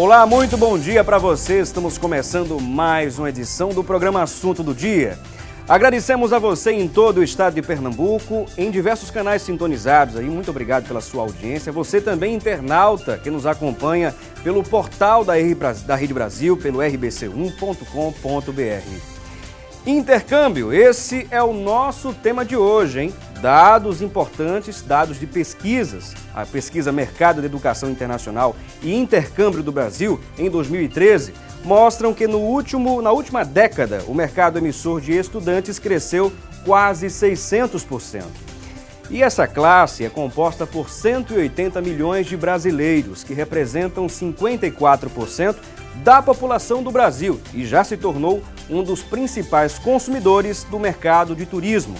Olá, muito bom dia para você. Estamos começando mais uma edição do programa Assunto do Dia. Agradecemos a você em todo o estado de Pernambuco, em diversos canais sintonizados aí. Muito obrigado pela sua audiência. Você também, internauta, que nos acompanha pelo portal da Rede Brasil, pelo rbc1.com.br. Intercâmbio, esse é o nosso tema de hoje, hein? Dados importantes, dados de pesquisas. A pesquisa Mercado de Educação Internacional e Intercâmbio do Brasil, em 2013, mostram que na última década o mercado emissor de estudantes cresceu quase 600%. E essa classe é composta por 180 milhões de brasileiros, que representam 54% da população do Brasil e já se tornou um dos principais consumidores do mercado de turismo.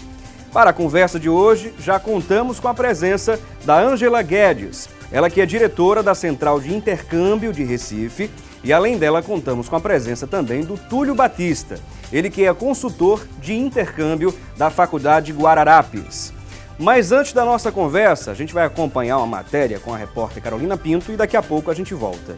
Para a conversa de hoje, já contamos com a presença da Ângela Guedes, ela que é diretora da Central de Intercâmbio de Recife, e além dela contamos com a presença também do Túlio Batista, ele que é consultor de intercâmbio da Faculdade Guararapes. Mas antes da nossa conversa, a gente vai acompanhar uma matéria com a repórter Carolina Pinto e daqui a pouco a gente volta.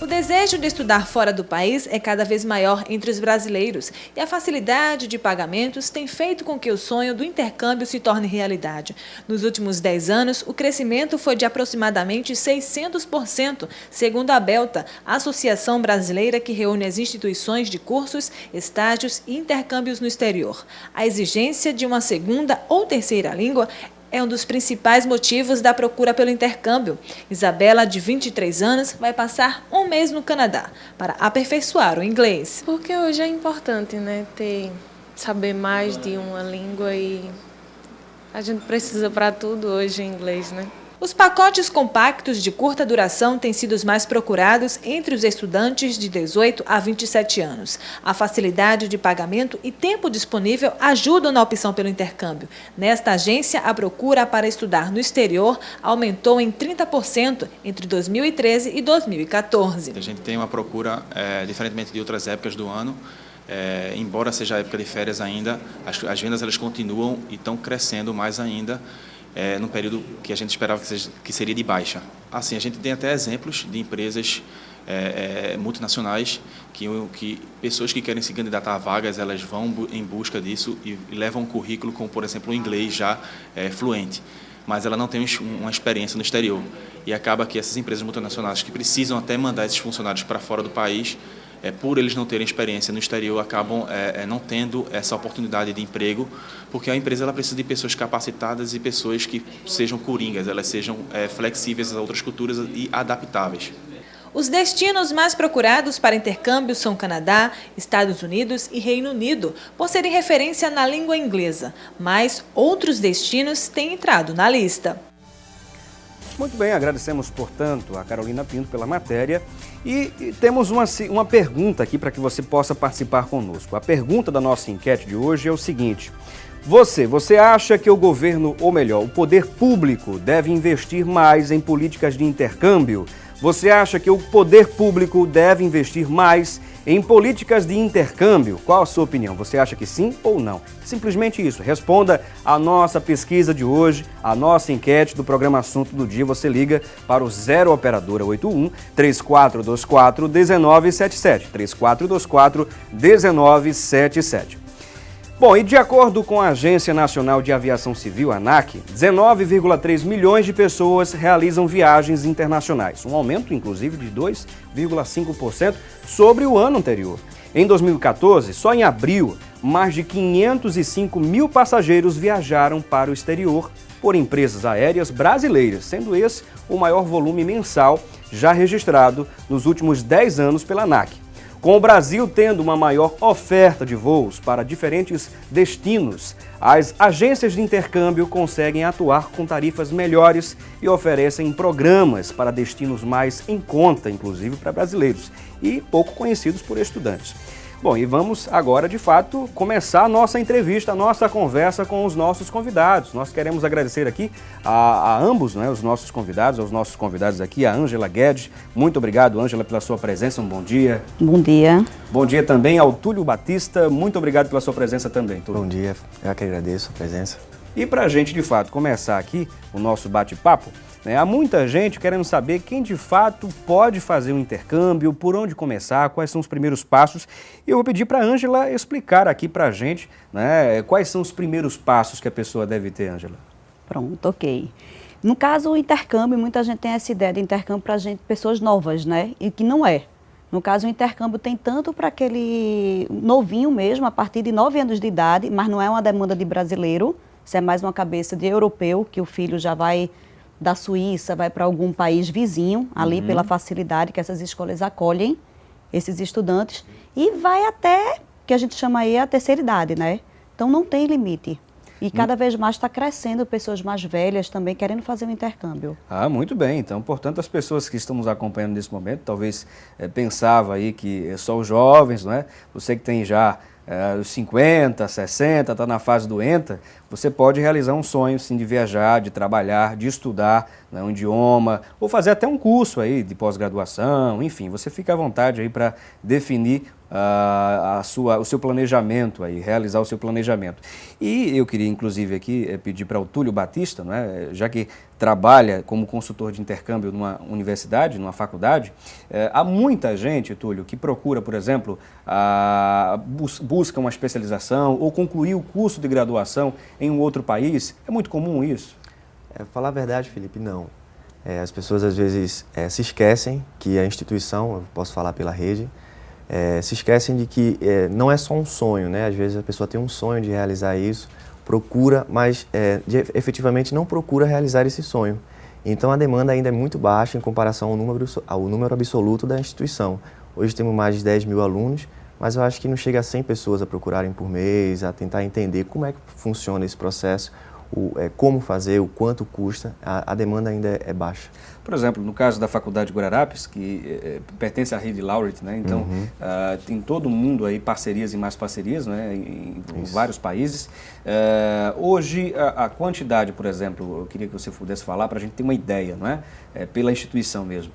O desejo de estudar fora do país é cada vez maior entre os brasileiros e a facilidade de pagamentos tem feito com que o sonho do intercâmbio se torne realidade. Nos últimos 10 anos, o crescimento foi de aproximadamente 600%, segundo a Belta, a associação brasileira que reúne as instituições de cursos, estágios e intercâmbios no exterior. A exigência de uma segunda ou terceira língua é um dos principais motivos da procura pelo intercâmbio. Isabela, de 23 anos, vai passar um mês no Canadá para aperfeiçoar o inglês. Porque hoje é importante, né, saber mais de uma língua e a gente precisa para tudo hoje inglês, né? Os pacotes compactos de curta duração têm sido os mais procurados entre os estudantes de 18 a 27 anos. A facilidade de pagamento e tempo disponível ajudam na opção pelo intercâmbio. Nesta agência, a procura para estudar no exterior aumentou em 30% entre 2013 e 2014. A gente tem uma procura, diferentemente de outras épocas do ano, embora seja a época de férias ainda, as vendas elas continuam e estão crescendo mais ainda. Num período que a gente esperava que seria de baixa. Assim, a gente tem até exemplos de empresas multinacionais que pessoas que querem se candidatar a vagas, elas vão em busca disso e levam um currículo com, por exemplo, o inglês já fluente, mas ela não tem uma experiência no exterior. E acaba que essas empresas multinacionais que precisam até mandar esses funcionários para fora do país, por eles não terem experiência no exterior, acabam não tendo essa oportunidade de emprego, porque a empresa ela precisa de pessoas capacitadas e pessoas que sejam coringas, elas sejam flexíveis a outras culturas e adaptáveis. Os destinos mais procurados para intercâmbio são Canadá, Estados Unidos e Reino Unido, por serem referência na língua inglesa, mas outros destinos têm entrado na lista. Muito bem, agradecemos, portanto, a Carolina Pinto pela matéria e temos uma pergunta aqui para que você possa participar conosco. A pergunta da nossa enquete de hoje é o seguinte: você acha que o governo, ou melhor, o poder público deve investir mais em políticas de intercâmbio? Você acha que o poder público deve investir mais em políticas de intercâmbio? Qual a sua opinião? Você acha que sim ou não? Simplesmente isso. Responda a nossa pesquisa de hoje, a nossa enquete do programa Assunto do Dia. Você liga para o 0 Operadora 81 3424 1977. 3424 1977. Bom, e de acordo com a Agência Nacional de Aviação Civil, ANAC, 19,3 milhões de pessoas realizam viagens internacionais, um aumento, inclusive, de 2,5% sobre o ano anterior. Em 2014, só em abril, mais de 505 mil passageiros viajaram para o exterior por empresas aéreas brasileiras, sendo esse o maior volume mensal já registrado nos últimos 10 anos pela ANAC. Com o Brasil tendo uma maior oferta de voos para diferentes destinos, as agências de intercâmbio conseguem atuar com tarifas melhores e oferecem programas para destinos mais em conta, inclusive para brasileiros, e pouco conhecidos por estudantes. Bom, e vamos agora, de fato, começar a nossa entrevista, a nossa conversa com os nossos convidados. Nós queremos agradecer aqui a ambos, né, os nossos convidados, aos nossos convidados aqui, a Ângela Guedes. Muito obrigado, Ângela, pela sua presença. Um bom dia. Bom dia. Bom dia também ao Túlio Batista. Muito obrigado pela sua presença também, Túlio. Bom dia. Eu que agradeço a presença. E para a gente, de fato, começar aqui o nosso bate-papo, né, há muita gente querendo saber quem, de fato, pode fazer um intercâmbio, por onde começar, quais são os primeiros passos. E eu vou pedir para a Ângela explicar aqui para a gente, né, quais são os primeiros passos que a pessoa deve ter, Ângela. Pronto, ok. No caso, o intercâmbio, muita gente tem essa ideia de intercâmbio para pessoas novas, né? E que não é. No caso, o intercâmbio tem tanto para aquele novinho mesmo, a partir de 9 anos de idade, mas não é uma demanda de brasileiro, isso é mais uma cabeça de europeu, que o filho já vai da Suíça, vai para algum país vizinho, ali pela facilidade que essas escolas acolhem esses estudantes, e vai até, que a gente chama aí a terceira idade, né? Então não tem limite. E cada vez mais está crescendo pessoas mais velhas também querendo fazer um intercâmbio. Ah, muito bem. Então, portanto, as pessoas que estão nos acompanhando nesse momento, talvez pensava aí que é só os jovens, não é? Você que tem já os 50, 60, está na fase do ENTA, você pode realizar um sonho, sim, de viajar, de trabalhar, de estudar, né, um idioma, ou fazer até um curso aí de pós-graduação, enfim, você fica à vontade aí para definir o seu planejamento aí, realizar o seu planejamento. E eu queria, inclusive, aqui pedir para o Túlio Batista, né, já que trabalha como consultor de intercâmbio numa universidade, numa faculdade, há muita gente, Túlio, que procura, por exemplo, busca uma especialização ou concluir o curso de graduação em um outro país. É muito comum isso? Falar a verdade, Felipe, não. As pessoas, às vezes, se esquecem que a instituição, eu posso falar pela rede, se esquecem de que não é só um sonho, né? Às vezes a pessoa tem um sonho de realizar isso, procura, mas efetivamente não procura realizar esse sonho. Então a demanda ainda é muito baixa em comparação ao número absoluto da instituição. Hoje temos mais de 10 mil alunos, mas eu acho que não chega a 100 pessoas a procurarem por mês, a tentar entender como é que funciona esse processo, como fazer, o quanto custa, a demanda ainda é baixa. Por exemplo, no caso da Faculdade de Guararapes, que pertence à rede Laureate, né? Então tem todo mundo aí, parcerias e mais parcerias, né? em vários países. Hoje, a quantidade, por exemplo, eu queria que você pudesse falar para a gente ter uma ideia, não é? Pela instituição mesmo.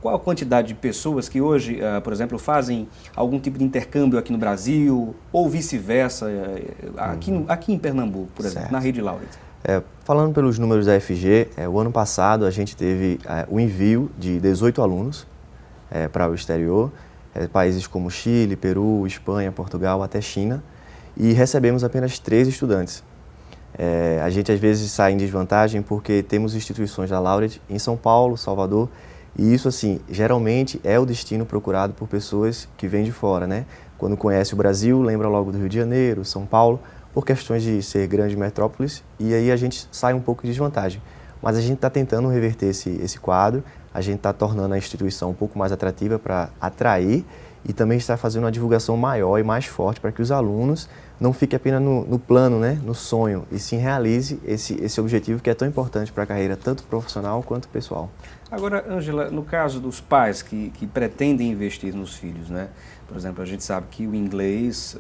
Qual a quantidade de pessoas que hoje, por exemplo, fazem algum tipo de intercâmbio aqui no Brasil ou vice-versa, aqui em Pernambuco, por exemplo, na rede Laureate? Falando pelos números da FG, o ano passado a gente teve o envio de 18 alunos para o exterior, países como Chile, Peru, Espanha, Portugal, até China, e recebemos apenas 3 estudantes. A gente às vezes sai em desvantagem porque temos instituições da Laureate em São Paulo, Salvador, e isso assim, geralmente é o destino procurado por pessoas que vêm de fora, né? Quando conhece o Brasil, lembra logo do Rio de Janeiro, São Paulo, por questões de ser grandes metrópoles, e aí a gente sai um pouco de desvantagem. Mas a gente está tentando reverter esse quadro, a gente está tornando a instituição um pouco mais atrativa para atrair e também está fazendo uma divulgação maior e mais forte para que os alunos não fiquem apenas no plano, né, no sonho, e sim realize esse objetivo que é tão importante para a carreira, tanto profissional quanto pessoal. Agora, Ângela, no caso dos pais que pretendem investir nos filhos, né? Por exemplo, a gente sabe que o inglês,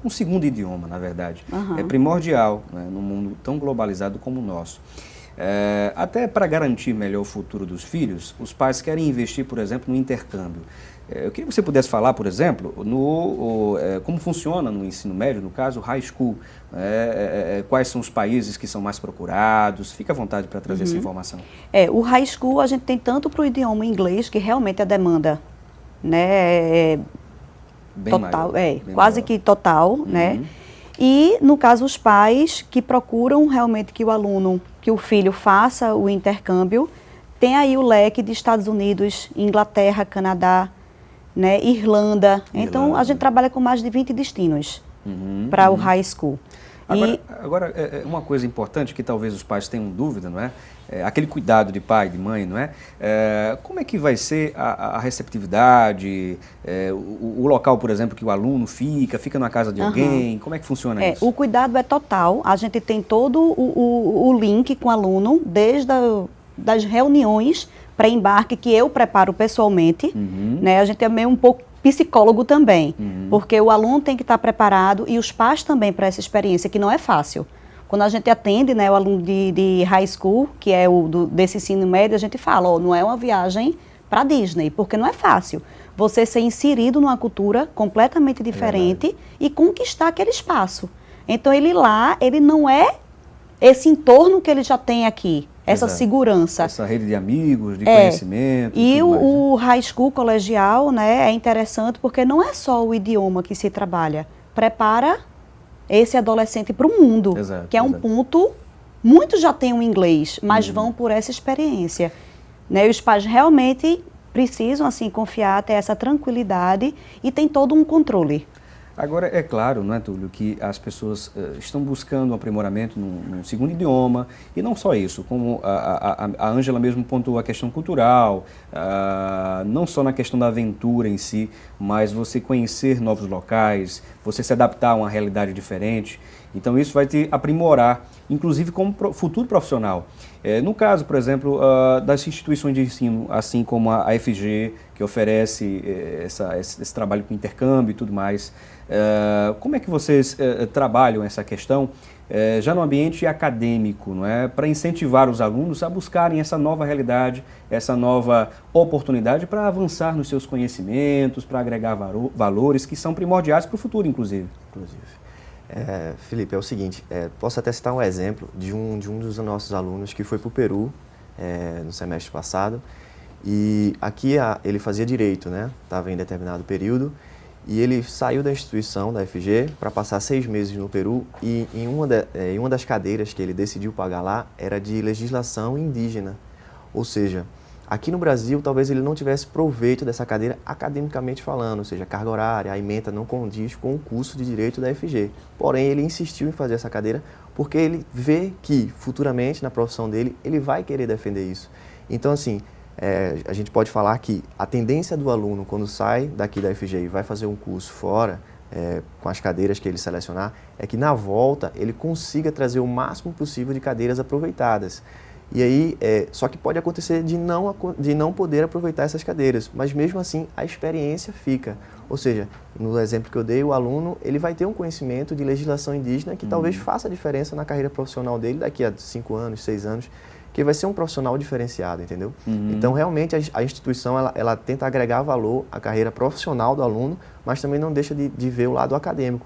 um segundo idioma, na verdade, é primordial, né, num mundo tão globalizado como o nosso. Até para garantir melhor o futuro dos filhos, os pais querem investir, por exemplo, no intercâmbio. Eu queria que você pudesse falar, por exemplo, como funciona no ensino médio, no caso, high school, quais são os países que são mais procurados. Fique à vontade para trazer essa informação. O high school a gente tem tanto para o idioma inglês, que realmente a demanda, né, Bem total, maior, quase maior. que total, né? E, no caso, os pais que procuram realmente que o filho faça o intercâmbio, tem aí o leque de Estados Unidos, Inglaterra, Canadá, né, Irlanda. Então, a gente trabalha com mais de 20 destinos para o high school. Agora, uma coisa importante que talvez os pais tenham dúvida, não é? Aquele cuidado de pai, de mãe, não é? Como é que vai ser a receptividade, o local, por exemplo, que o aluno fica na casa de alguém? Como é que funciona isso? O cuidado é total. A gente tem todo o link com o aluno, desde das reuniões pré-embarque que eu preparo pessoalmente, né? A gente é meio um pouco psicólogo também, porque o aluno tem que estar preparado e os pais também para essa experiência, que não é fácil. Quando a gente atende, né, o aluno de high school, que é desse ensino médio, a gente fala, não é uma viagem para Disney, porque não é fácil. Você ser inserido numa cultura completamente diferente e conquistar aquele espaço. Então, ele não é esse entorno que ele já tem aqui, essa Exato. segurança. Essa rede de amigos, de conhecimento. E tudo mais, né? o high school colegial, né, é interessante porque não é só o idioma que se trabalha, prepara esse adolescente para o mundo, Exato, que é um exato. ponto, muitos já têm o inglês, mas vão por essa experiência, né, e os pais realmente precisam, assim, confiar, ter essa tranquilidade e tem todo um controle. Agora, é claro, não é, Túlio, que as pessoas estão buscando um aprimoramento num segundo idioma, e não só isso, como a Ângela mesmo pontuou a questão cultural, não só na questão da aventura em si, mas você conhecer novos locais, você se adaptar a uma realidade diferente. Então isso vai te aprimorar, inclusive como futuro profissional. No caso, por exemplo, das instituições de ensino, assim como a FG, que oferece esse trabalho com intercâmbio e tudo mais, como é que vocês trabalham essa questão já no ambiente acadêmico, não é? Para incentivar os alunos a buscarem essa nova realidade, essa nova oportunidade para avançar nos seus conhecimentos, para agregar valores que são primordiais para o futuro, inclusive. Felipe, é o seguinte, posso até citar um exemplo de um dos nossos alunos que foi para o Peru no semestre passado, e aqui ele fazia direito, né? Estava em determinado período, e ele saiu da instituição, da FG, para passar 6 meses no Peru, e em uma das cadeiras que ele decidiu pagar lá era de legislação indígena, ou seja, aqui no Brasil, talvez ele não tivesse proveito dessa cadeira academicamente falando, ou seja, a carga horária, a ementa não condiz com o curso de Direito da FG. Porém, ele insistiu em fazer essa cadeira porque ele vê que, futuramente, na profissão dele, ele vai querer defender isso. Então, assim, a gente pode falar que a tendência do aluno, quando sai daqui da FG e vai fazer um curso fora, com as cadeiras que ele selecionar, é que, na volta, ele consiga trazer o máximo possível de cadeiras aproveitadas. E aí, só que pode acontecer de não poder aproveitar essas cadeiras, mas mesmo assim a experiência fica. Ou seja, no exemplo que eu dei, o aluno ele vai ter um conhecimento de legislação indígena que talvez faça diferença na carreira profissional dele daqui a 5 anos, 6 anos, que vai ser um profissional diferenciado, entendeu? Então, realmente, a instituição ela tenta agregar valor à carreira profissional do aluno, mas também não deixa de ver o lado acadêmico.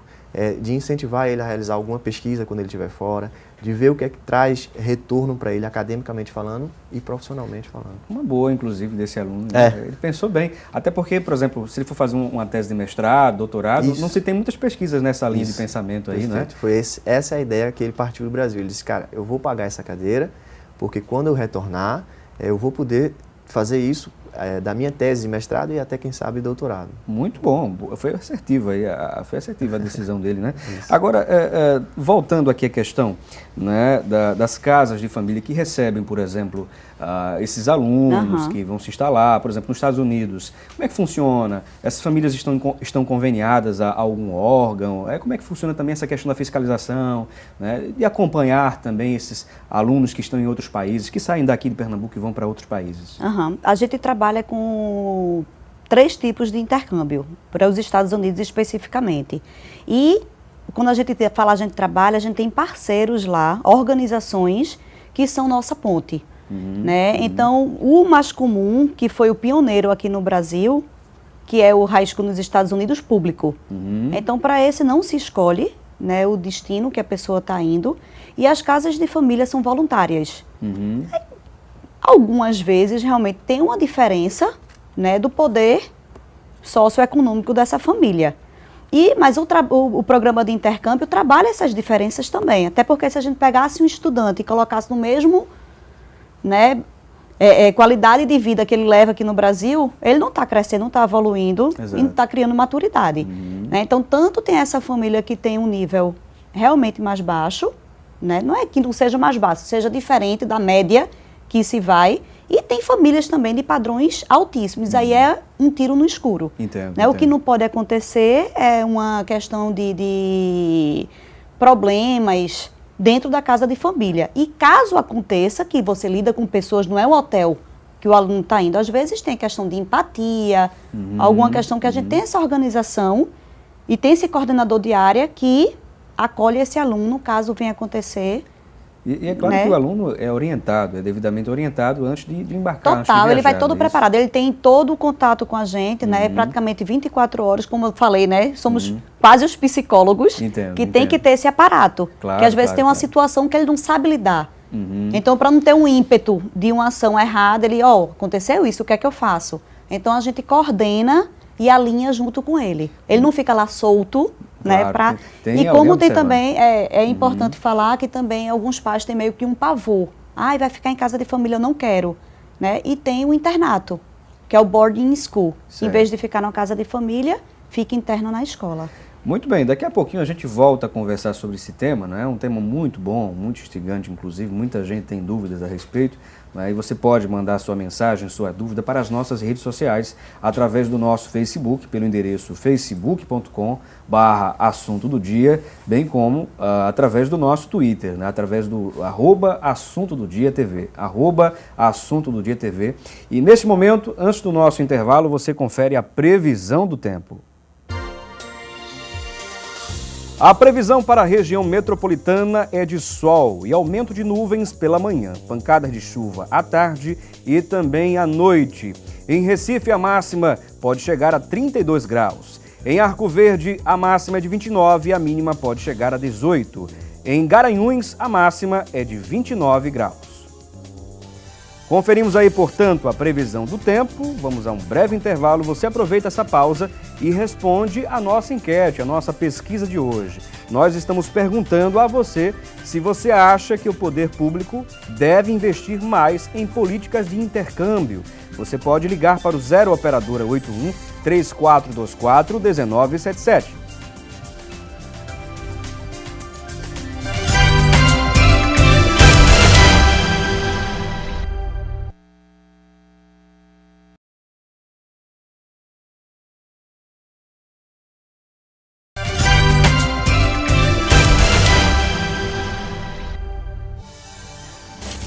De incentivar ele a realizar alguma pesquisa quando ele estiver fora, de ver o que é que traz retorno para ele academicamente falando e profissionalmente falando. Uma boa, inclusive, desse aluno. Né? Ele pensou bem. Até porque, por exemplo, se ele for fazer uma tese de mestrado, doutorado, não se tem muitas pesquisas nessa linha de pensamento aí, né? Essa é a ideia que ele partiu do Brasil. Ele disse, cara, eu vou pagar essa cadeira, porque quando eu retornar, eu vou poder fazer isso da minha tese de mestrado e até, quem sabe, doutorado. Muito bom, foi assertiva a decisão dele, né? Isso. Agora, voltando aqui à questão, né, das casas de família que recebem, por exemplo, esses alunos que vão se instalar, por exemplo, nos Estados Unidos, como é que funciona? Essas famílias estão conveniadas a algum órgão? Como é que funciona também essa questão da fiscalização, né, de acompanhar também esses alunos que estão em outros países, que saem daqui de Pernambuco e vão para outros países? A gente trabalha com 3 tipos de intercâmbio, para os Estados Unidos especificamente. E quando a gente trabalha, a gente tem parceiros lá, organizações que são nossa ponte. Né? Então, o mais comum, que foi o pioneiro aqui no Brasil, que é o high school nos Estados Unidos público. Então, para esse não se escolhe, né, o destino que a pessoa está indo, e as casas de família são voluntárias. Algumas vezes realmente tem uma diferença, né, do poder socioeconômico dessa família. Mas o programa de intercâmbio trabalha essas diferenças também, até porque se a gente pegasse um estudante e colocasse no mesmo, né, qualidade de vida que ele leva aqui no Brasil, ele não está crescendo, não está evoluindo, e não está criando maturidade. Né? Então, tanto tem essa família que tem um nível realmente mais baixo, né? Não é que não seja mais baixo, seja diferente da média que se vai, e tem famílias também de padrões altíssimos, aí é um tiro no escuro. Né? O que não pode acontecer é uma questão de problemas dentro da casa de família. E caso aconteça que você lida com pessoas, não é um hotel que o aluno está indo, às vezes tem questão de empatia, alguma questão que a gente tem essa organização e tem esse coordenador de área que acolhe esse aluno caso venha acontecer E é claro, né? que o aluno é orientado, é devidamente orientado antes de embarcar. Total, ele vai todo né? preparado, ele tem todo o contato com a gente, né? Praticamente 24 horas, como eu falei, né? Somos quase os psicólogos que tem que ter esse aparato. Claro, que às vezes claro, tem uma claro. situação que ele não sabe lidar. Então, para não ter um ímpeto de uma ação errada, ele, aconteceu isso, o que é que eu faço? Então, a gente coordena e alinha junto com ele. Ele não fica lá solto, né? Claro, tem E alguém como tem observando. também, é importante falar que também alguns pais têm meio que um pavor. Ai, vai ficar em casa de família, eu não quero. Né? E tem o internato, que é o boarding school. Certo. Em vez de ficar na casa de família, fica interno na escola. Muito bem, daqui a pouquinho a gente volta a conversar sobre esse tema, né? É um tema muito bom, muito instigante, inclusive, muita gente tem dúvidas a respeito, né? E você pode mandar sua mensagem, sua dúvida para as nossas redes sociais, através do nosso Facebook, pelo endereço facebook.com/assunto do dia, bem como através do nosso Twitter, né? Através do @assunto do dia TV, @assunto do dia TV. E neste momento, antes do nosso intervalo, você confere a previsão do tempo. A previsão para a região metropolitana é de sol e aumento de nuvens pela manhã, pancadas de chuva à tarde e também à noite. Em Recife, a máxima pode chegar a 32 graus. Em Arco Verde, a máxima é de 29 e a mínima pode chegar a 18. Em Garanhuns, a máxima é de 29 graus. Conferimos aí, portanto, a previsão do tempo. Vamos a um breve intervalo. Você aproveita essa pausa e responde a nossa enquete, a nossa pesquisa de hoje. Nós estamos perguntando a você se você acha que o poder público deve investir mais em políticas de intercâmbio. Você pode ligar para o 0 Operadora 81 3424 1977.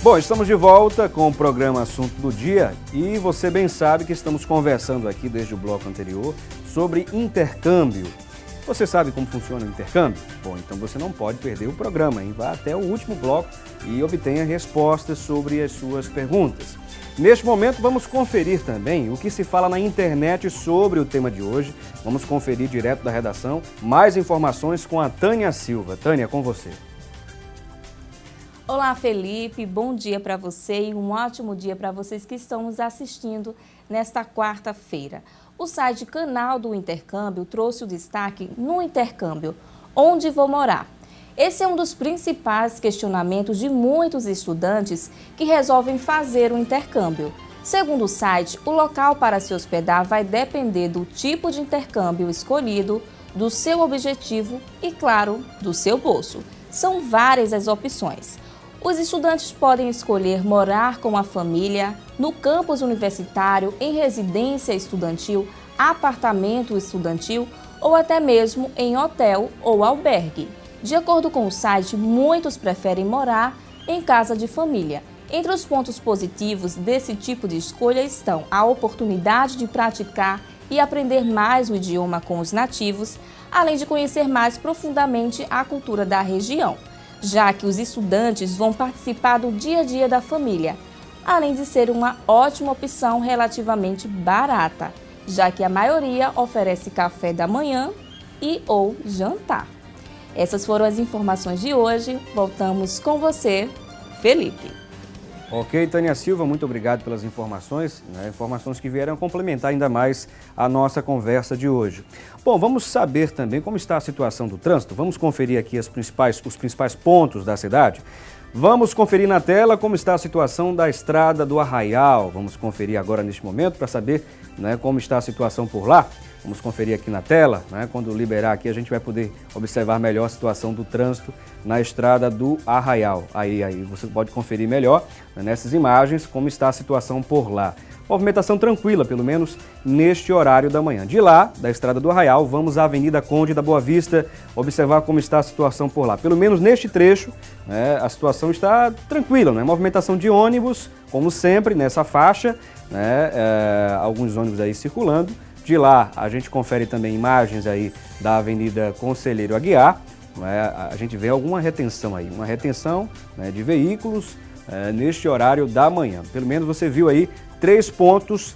Bom, estamos de volta com o programa Assunto do Dia e você bem sabe que estamos conversando aqui desde o bloco anterior sobre intercâmbio. Você sabe como funciona o intercâmbio? Bom, então você não pode perder o programa, hein? Vá até o último bloco e obtenha respostas sobre as suas perguntas. Neste momento vamos conferir também o que se fala na internet sobre o tema de hoje. Vamos conferir direto da redação mais informações com a Tânia Silva. Tânia, com você. Olá, Felipe, bom dia para você e um ótimo dia para vocês que estão nos assistindo nesta quarta-feira. O site Canal do Intercâmbio trouxe o destaque no intercâmbio, onde vou morar. Esse é um dos principais questionamentos de muitos estudantes que resolvem fazer o intercâmbio. Segundo o site, o local para se hospedar vai depender do tipo de intercâmbio escolhido, do seu objetivo e, claro, do seu bolso. São várias as opções. Os estudantes podem escolher morar com a família, no campus universitário, em residência estudantil, apartamento estudantil ou até mesmo em hotel ou albergue. De acordo com o site, muitos preferem morar em casa de família. Entre os pontos positivos desse tipo de escolha estão a oportunidade de praticar e aprender mais o idioma com os nativos, além de conhecer mais profundamente a cultura da região, já que os estudantes vão participar do dia a dia da família, além de ser uma ótima opção relativamente barata, já que a maioria oferece café da manhã e ou jantar. Essas foram as informações de hoje. Voltamos com você, Felipe. Ok, Tânia Silva, muito obrigado pelas informações, né? Informações que vieram complementar ainda mais a nossa conversa de hoje. Bom, vamos saber também como está a situação do trânsito. Vamos conferir aqui os principais pontos da cidade. Vamos conferir na tela como está a situação da Estrada do Arraial. Vamos conferir agora neste momento para saber, né, como está a situação por lá. Vamos conferir aqui na tela, né? Quando liberar aqui a gente vai poder observar melhor a situação do trânsito na Estrada do Arraial. Aí você pode conferir melhor, né, nessas imagens como está a situação por lá. Movimentação tranquila, pelo menos neste horário da manhã. De lá, da Estrada do Arraial, vamos à Avenida Conde da Boa Vista, observar como está a situação por lá. Pelo menos neste trecho, né, a situação está tranquila, né? Movimentação de ônibus, como sempre, nessa faixa, né, alguns ônibus aí circulando. De lá, a gente confere também imagens aí da Avenida Conselheiro Aguiar, não é, a gente vê alguma retenção aí, uma retenção, né, de veículos neste horário da manhã. Pelo menos você viu aí 3 pontos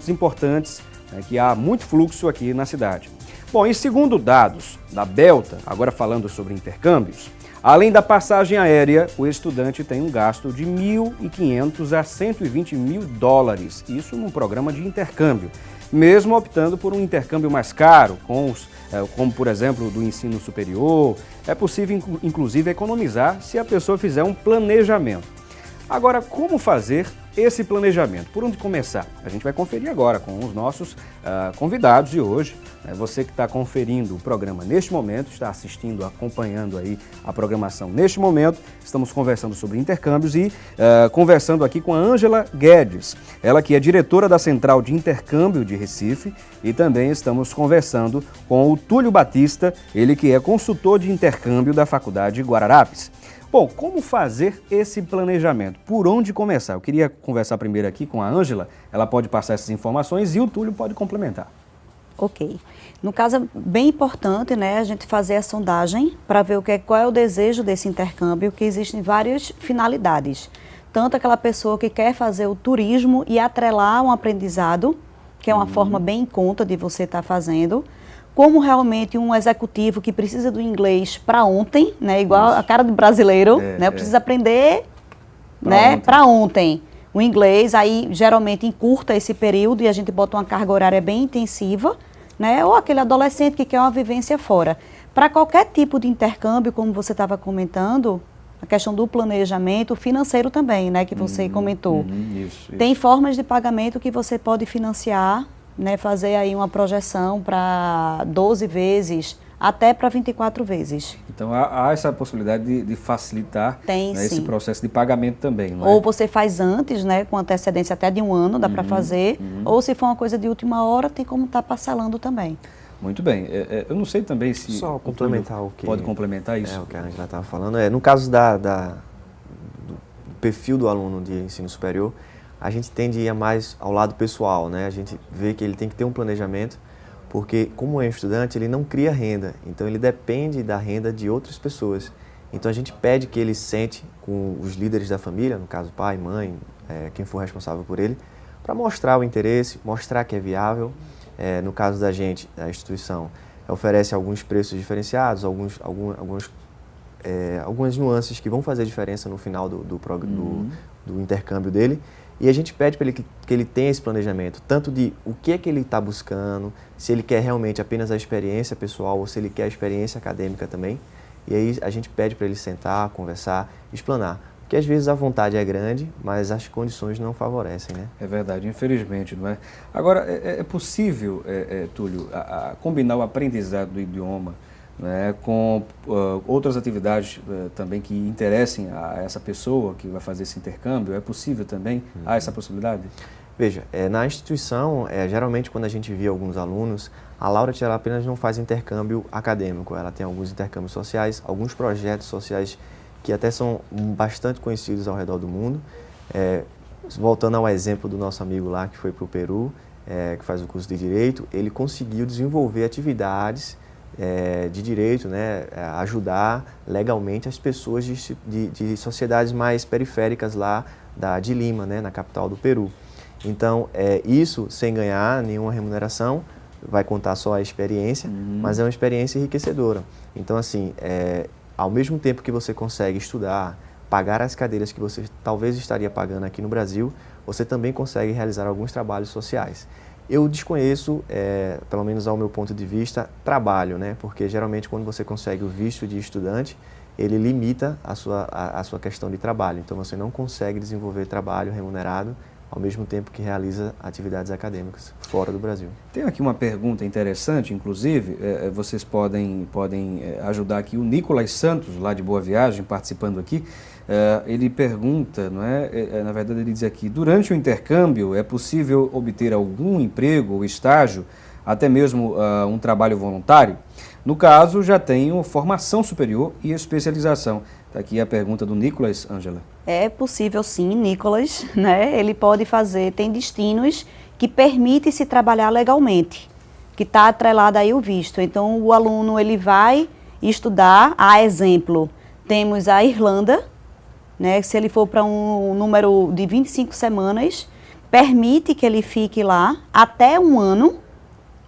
importantes, que há muito fluxo aqui na cidade. Bom, e segundo dados da Belta, agora falando sobre intercâmbios, além da passagem aérea, o estudante tem um gasto de $1.500 a $120.000, isso num programa de intercâmbio, mesmo optando por um intercâmbio mais caro, como por exemplo do ensino superior. É possível inclusive economizar se a pessoa fizer um planejamento. Agora, como fazer esse planejamento? Por onde começar? A gente vai conferir agora com os nossos convidados de hoje. Você que está conferindo o programa neste momento, está assistindo, acompanhando aí a programação neste momento, estamos conversando sobre intercâmbios e conversando aqui com a Ângela Guedes, ela que é diretora da Central de Intercâmbio de Recife, e também estamos conversando com o Túlio Batista, ele que é consultor de intercâmbio da Faculdade Guararapes. Bom, como fazer esse planejamento? Por onde começar? Eu queria conversar primeiro aqui com a Ângela, ela pode passar essas informações e o Túlio pode complementar. Ok. No caso, é bem importante, né, a gente fazer a sondagem para ver qual é o desejo desse intercâmbio, que existem várias finalidades. Tanto aquela pessoa que quer fazer o turismo e atrelar um aprendizado, que é uma forma bem em conta de você estar fazendo, como realmente um executivo que precisa do inglês para ontem, né, igual a cara do brasileiro, né, precisa aprender para ontem o inglês, aí geralmente encurta esse período e a gente bota uma carga horária bem intensiva, né, ou aquele adolescente que quer uma vivência fora. Para qualquer tipo de intercâmbio, como você estava comentando, a questão do planejamento financeiro também, né, que você comentou. Isso. Tem formas de pagamento que você pode financiar, né, fazer aí uma projeção para 12 vezes, até para 24 vezes. Então há essa possibilidade de facilitar, Tem, né, esse sim. processo de pagamento também, não é? Ou você faz antes, né, com antecedência até de 1 ano, dá para fazer, ou se for uma coisa de última hora, tem como estar parcelando também. Muito bem. Eu não sei também se... Só complementar o que... Pode complementar isso? O que a Angela estava falando. No caso do perfil do aluno de ensino superior, a gente tende a ir mais ao lado pessoal, né? A gente vê que ele tem que ter um planejamento, porque como é um estudante, ele não cria renda, então ele depende da renda de outras pessoas. Então a gente pede que ele sente com os líderes da família, no caso pai, mãe, quem for responsável por ele, para mostrar o interesse, mostrar que é viável. No caso da gente, a instituição oferece alguns preços diferenciados, algumas nuances que vão fazer diferença no final do intercâmbio dele. E a gente pede para ele que ele tenha esse planejamento, tanto de o que é que ele está buscando, se ele quer realmente apenas a experiência pessoal ou se ele quer a experiência acadêmica também. E aí a gente pede para ele sentar, conversar, explanar. Porque às vezes a vontade é grande, mas as condições não favorecem, né? É verdade, infelizmente, não é? Agora, é possível, Túlio, combinar o aprendizado do idioma, né, com outras atividades também que interessem a essa pessoa que vai fazer esse intercâmbio? É possível também? Há essa possibilidade? Veja, na instituição, geralmente quando a gente vê alguns alunos, a Laureate ela apenas não faz intercâmbio acadêmico, ela tem alguns intercâmbios sociais, alguns projetos sociais que até são bastante conhecidos ao redor do mundo. Voltando ao exemplo do nosso amigo lá que foi para o Peru, que faz o curso de Direito, ele conseguiu desenvolver atividades de direito, né, ajudar legalmente as pessoas de sociedades mais periféricas lá de Lima, né, na capital do Peru. Então, isso sem ganhar nenhuma remuneração, vai contar só a experiência, mas é uma experiência enriquecedora. Então, assim, ao mesmo tempo que você consegue estudar, pagar as cadeiras que você talvez estaria pagando aqui no Brasil, você também consegue realizar alguns trabalhos sociais. Eu desconheço, pelo menos ao meu ponto de vista, trabalho, né? Porque geralmente quando você consegue o visto de estudante, ele limita a sua questão de trabalho. Então você não consegue desenvolver trabalho remunerado ao mesmo tempo que realiza atividades acadêmicas fora do Brasil. Tem aqui uma pergunta interessante, inclusive, vocês podem ajudar aqui o Nicolas Santos, lá de Boa Viagem, participando aqui. Ele pergunta, não é? Na verdade ele diz aqui, durante o intercâmbio é possível obter algum emprego ou estágio, até mesmo um trabalho voluntário? No caso, já tenho formação superior e especialização. Está aqui a pergunta do Nicolas, Ângela. É possível sim, Nicolas, né? Ele pode fazer, tem destinos que permitem se trabalhar legalmente, que está atrelado aí o visto. Então o aluno ele vai estudar. A exemplo, temos a Irlanda, né? Se ele for para um número de 25 semanas, permite que ele fique lá até um ano,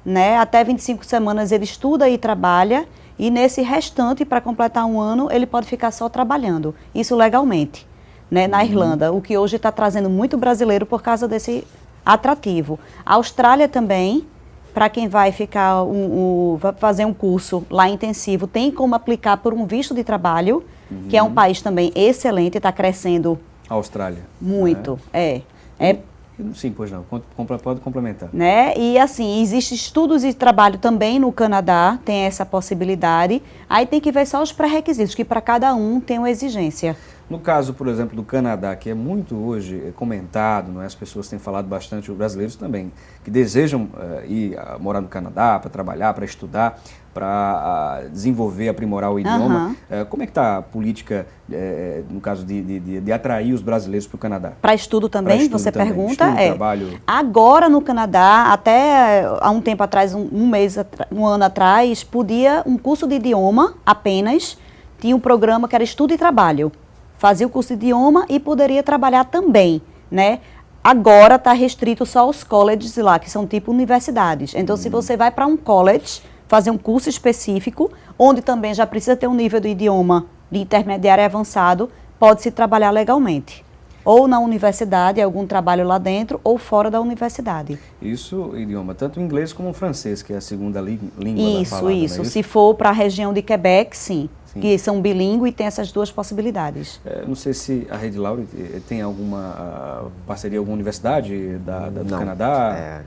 né? Até 25 semanas ele estuda e trabalha, e nesse restante, para completar um ano, ele pode ficar só trabalhando. Isso legalmente, né? Na Irlanda, o que hoje está trazendo muito brasileiro por causa desse atrativo. A Austrália também, para quem vai ficar vai fazer um curso lá intensivo, tem como aplicar por um visto de trabalho, que é um país também excelente, está crescendo A Austrália. muito. Sim, pois não. Pode complementar. Né? E assim, existem estudos e trabalho também no Canadá, tem essa possibilidade. Aí tem que ver só os pré-requisitos, que para cada um tem uma exigência. No caso, por exemplo, do Canadá, que é muito hoje comentado, não é? As pessoas têm falado bastante, os brasileiros também, que desejam ir morar no Canadá para trabalhar, para estudar, para desenvolver, aprimorar o idioma. Como é que está a política, no caso de atrair os brasileiros para o Canadá? Para estudo também, pra estudo você também. pergunta? Estudo, trabalho. Agora no Canadá, até há um tempo atrás, um ano atrás, podia um curso de idioma apenas, tinha um programa que era estudo e trabalho. Fazia o curso de idioma e poderia trabalhar também, né? Agora está restrito só aos colleges lá, que são tipo universidades. Então, se você vai para um college, fazer um curso específico, onde também já precisa ter um nível de idioma de intermediário e avançado, pode-se trabalhar legalmente. Ou na universidade, algum trabalho lá dentro, ou fora da universidade. Isso, idioma, tanto o inglês como o francês, que é a segunda língua falada, Isso. não é isso? Se for para a região de Quebec, sim. Que são bilíngues e tem essas duas possibilidades. Não sei se a Rede Laure tem alguma parceria, alguma universidade do Canadá?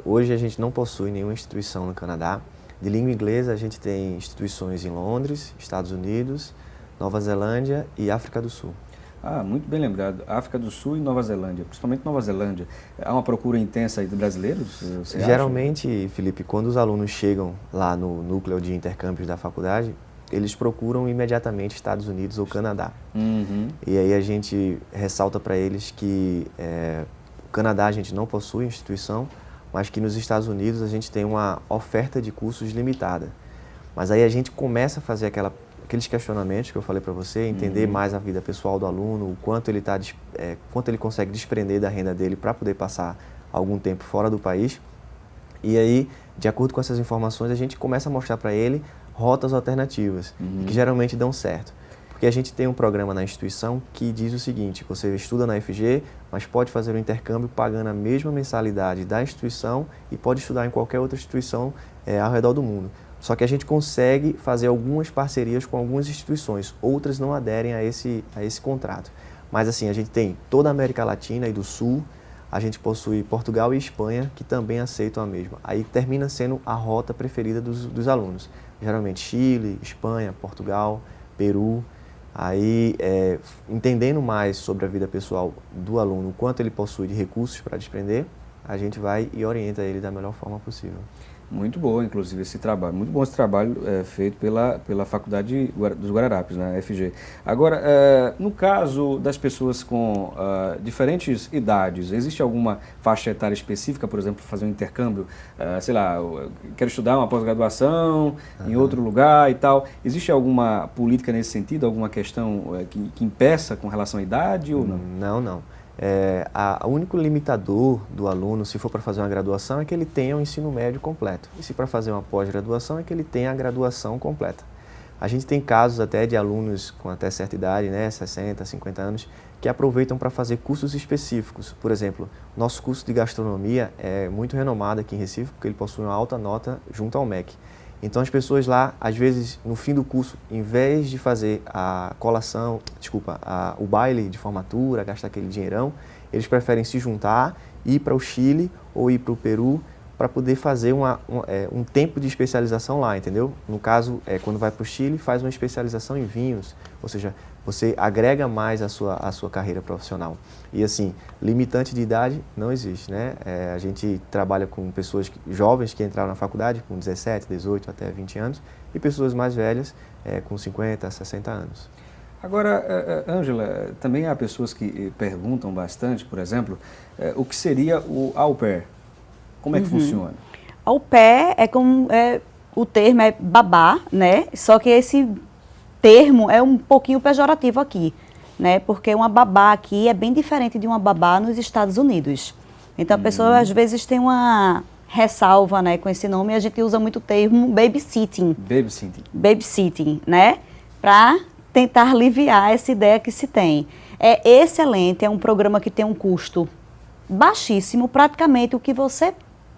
Hoje a gente não possui nenhuma instituição no Canadá. De língua inglesa, a gente tem instituições em Londres, Estados Unidos, Nova Zelândia e África do Sul. Muito bem lembrado. África do Sul e Nova Zelândia, principalmente Nova Zelândia. Há uma procura intensa aí de brasileiros? Geralmente, Felipe, quando os alunos chegam lá no núcleo de intercâmbios da faculdade, eles procuram imediatamente Estados Unidos ou Canadá. E aí a gente ressalta para eles que o Canadá a gente não possui instituição, mas que nos Estados Unidos a gente tem uma oferta de cursos limitada. Mas aí a gente começa a fazer aqueles questionamentos que eu falei para você, entender mais a vida pessoal do aluno, o quanto ele quanto ele consegue desprender da renda dele para poder passar algum tempo fora do país. E aí, de acordo com essas informações, a gente começa a mostrar para ele rotas alternativas, que geralmente dão certo. Porque a gente tem um programa na instituição que diz o seguinte: você estuda na FG, mas pode fazer o intercâmbio pagando a mesma mensalidade da instituição e pode estudar em qualquer outra instituição ao redor do mundo. Só que a gente consegue fazer algumas parcerias com algumas instituições, outras não aderem a esse contrato. Mas assim, a gente tem toda a América Latina e do Sul, a gente possui Portugal e Espanha, que também aceitam a mesma. Aí termina sendo a rota preferida dos alunos. Geralmente Chile, Espanha, Portugal, Peru. Aí, entendendo mais sobre a vida pessoal do aluno, o quanto ele possui de recursos para desprender, a gente vai e orienta ele da melhor forma possível. Muito bom, inclusive, esse trabalho. Muito bom esse trabalho feito pela Faculdade dos Guararapes, né, FG. Agora, no caso das pessoas com diferentes idades, existe alguma faixa etária específica, por exemplo, para fazer um intercâmbio? Sei lá, quero estudar uma pós-graduação em outro lugar e tal. Existe alguma política nesse sentido? Alguma questão que impeça com relação à idade ou não? Não. O único limitador do aluno, se for para fazer uma graduação, é que ele tenha o ensino médio completo. E se para fazer uma pós-graduação, é que ele tenha a graduação completa. A gente tem casos até de alunos com até certa idade, né, 60, 50 anos, que aproveitam para fazer cursos específicos. Por exemplo, nosso curso de gastronomia é muito renomado aqui em Recife, porque ele possui uma alta nota junto ao MEC. Então as pessoas lá, às vezes, no fim do curso, em vez de fazer o baile de formatura, gastar aquele dinheirão, eles preferem se juntar, ir para o Chile ou ir para o Peru para poder fazer um tempo de especialização lá, entendeu? No caso, quando vai para o Chile, faz uma especialização em vinhos, ou seja, você agrega mais a sua carreira profissional. E assim, limitante de idade não existe, né? A gente trabalha com pessoas jovens que entraram na faculdade com 17, 18 até 20 anos e pessoas mais velhas com 50, 60 anos. Agora, Ângela, também há pessoas que perguntam bastante, por exemplo, o que seria o au pair? Como é que funciona? Au pair é como o termo é babá, né? Só que esse termo é um pouquinho pejorativo aqui, né? Porque uma babá aqui é bem diferente de uma babá nos Estados Unidos. Então a pessoa às vezes tem uma ressalva, né, com esse nome, e a gente usa muito o termo babysitting. Babysitting. Babysitting, né? Para tentar aliviar essa ideia que se tem. É excelente, é um programa que tem um custo baixíssimo, praticamente o que você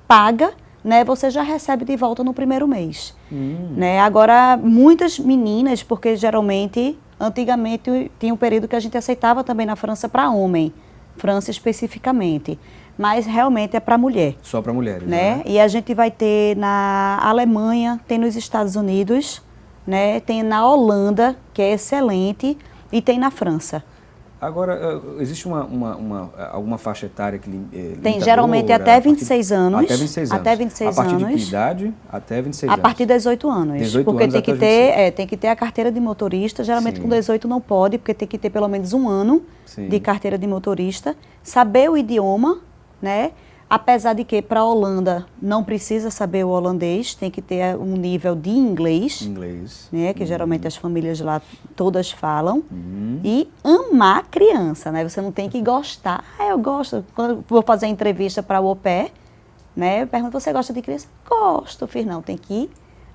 paga, né, você já recebe de volta no primeiro mês. Né? Agora, muitas meninas, porque geralmente, antigamente tinha um período que a gente aceitava também na França para homem, França especificamente, mas realmente é para mulher. Só para mulheres, né? E a gente vai ter na Alemanha, tem nos Estados Unidos, né? Tem na Holanda, que é excelente, e tem na França. Agora, existe alguma faixa etária que tem geralmente até 26 anos. Até 26 anos. Até 26 a partir anos. de que idade? Até 26 a anos. A partir de 18 anos. 18 porque anos tem que ter a carteira de motorista. Geralmente Sim. com 18 não pode, porque tem que ter pelo menos um ano Sim. de carteira de motorista. Saber o idioma, né? Apesar de que para a Holanda não precisa saber o holandês, tem que ter um nível de inglês. Né, que geralmente as famílias lá todas falam. E amar a criança, né? Você não tem que gostar. Eu gosto. Quando eu vou fazer a entrevista para o au pair, né, eu pergunto, você gosta de criança? Gosto, filho. Não, tem que